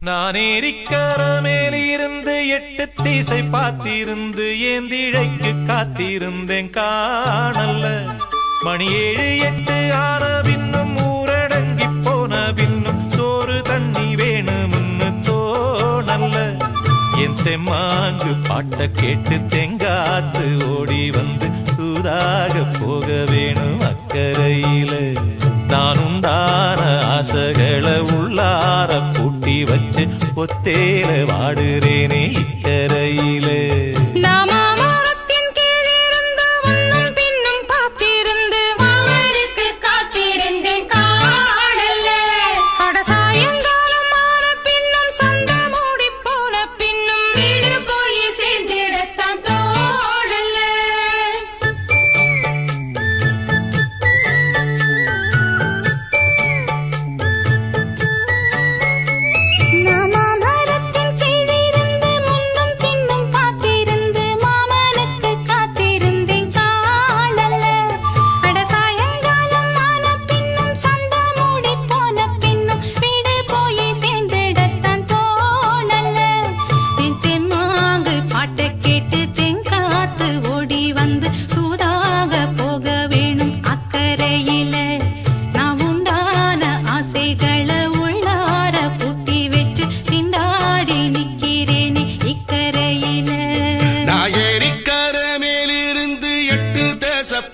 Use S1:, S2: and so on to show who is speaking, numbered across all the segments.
S1: நான் ஏரிக்கர மேலிருந்து 8 திசை பார்த்திருந்து ஏந்திழைக்கு காத்திருந்தேன் காணல்ல. மணி 7 8 ஆன பின்னும் ஊரடங்கி போன பின்னும் சோறு தண்ணி வேணும்னு தோணல்ல. என் தெம்மாங்கு பாட்ட கேட்டு தெங்காத்து ஓடி வந்து சூதாக போக வேணும் அக்கறையில. நான் உண்டான ஆசைகளை உள்ளார பூட்டி வச்சு ஒத்தேல வாடுறேனே இக்கரையில.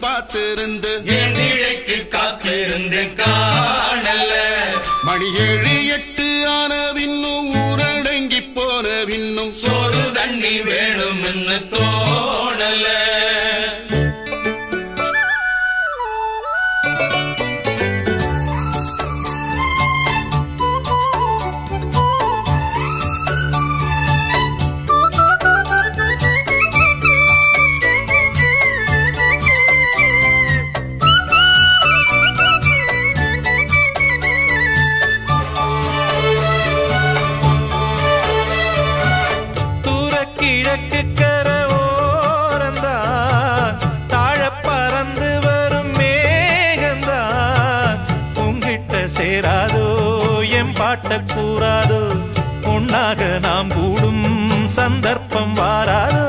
S2: பார்த்திருந்து ஏந்திழைக்கு காத்திருந்தேன் காணல்ல. மணி 7 8 ஆன பின்னும் ஊரடங்கி போன பின்னும் சோறு தண்ணி வேணும்னு தோணல.
S1: கிழக்கு கர ஓரந்தான் தாழ பறந்து வரும் மேகந்தான் உங்கிட்ட சேராதோ என் பாட்ட கூறாதோ. உன்னாக நாம் கூடும் சந்தர்ப்பம் வாராதோ.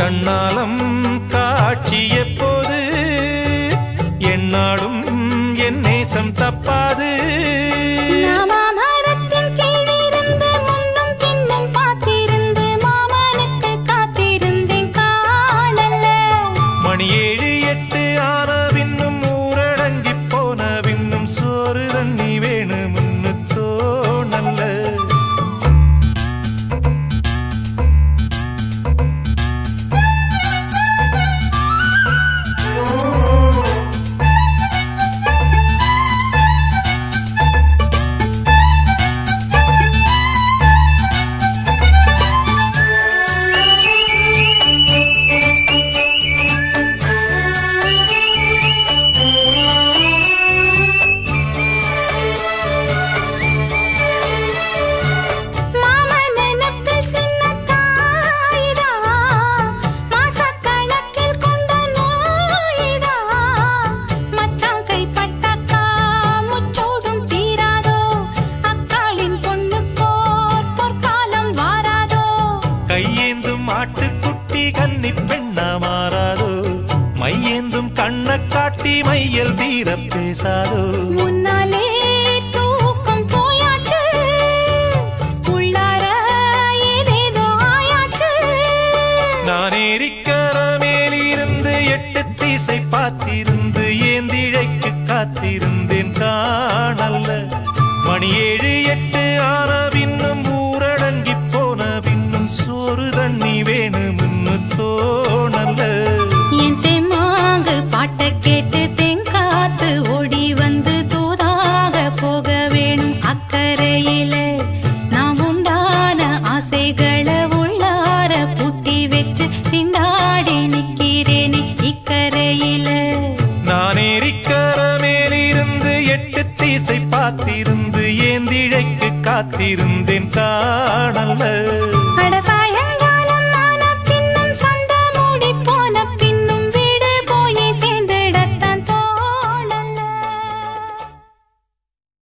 S1: கண்ணாலம் காட்சி எப்போது என்னாலும் என் நேசம் தப்பாது.
S3: மாமரத்தின் கீழிருந்து முன்னும் பின்னும் பார்த்திருந்து மாமனுக்கு காத்திருந்தேன் காணல்ல.
S1: மணி 7 8 ஆன பின்னும் ஊரடங்கி போன பின்னும் சோறு தண்ணி வேணும்னு தோணல்ல. கையேந்தும் ஆட்டுக்குட்டி கன்னி பெண்ணா மாறாதோ. மையேந்தும் கண்ண காட்டி மையல் தீர பேசாதோ.
S3: முன்னாலே தூக்கம் போயாச்சு உள்ளார ஏதேதோ ஆயாச்சு.
S1: நான் ஏரிக்கர மேலிருந்து 8 திசை பார்த்திருந்து ஏந்திழைக்கு காத்திருந்தேன் காணல்ல. மணி 7 8 ஆன பின்னும் ஊரடங்கி போன பின்னும் சோறு தண்ணி வேணும்னு தோணல்ல.
S3: என் தெம்மாங்கு பாட்ட கேட்டு தெங்காத்து ஓடி வந்து தூதாக போக வேணும் அக்கறையில. நாம் உண்டான ஆசைகளை உள்ளார பூட்டி வச்சு திண்டாடி நிக்கிறேனே இக்கரையில.
S1: நான் ஏரிக்கர மேலிருந்து 8 திசை பார்த்திருந்து ஏந்திழைக்கு காத்திருந்தேன் காணல்ல.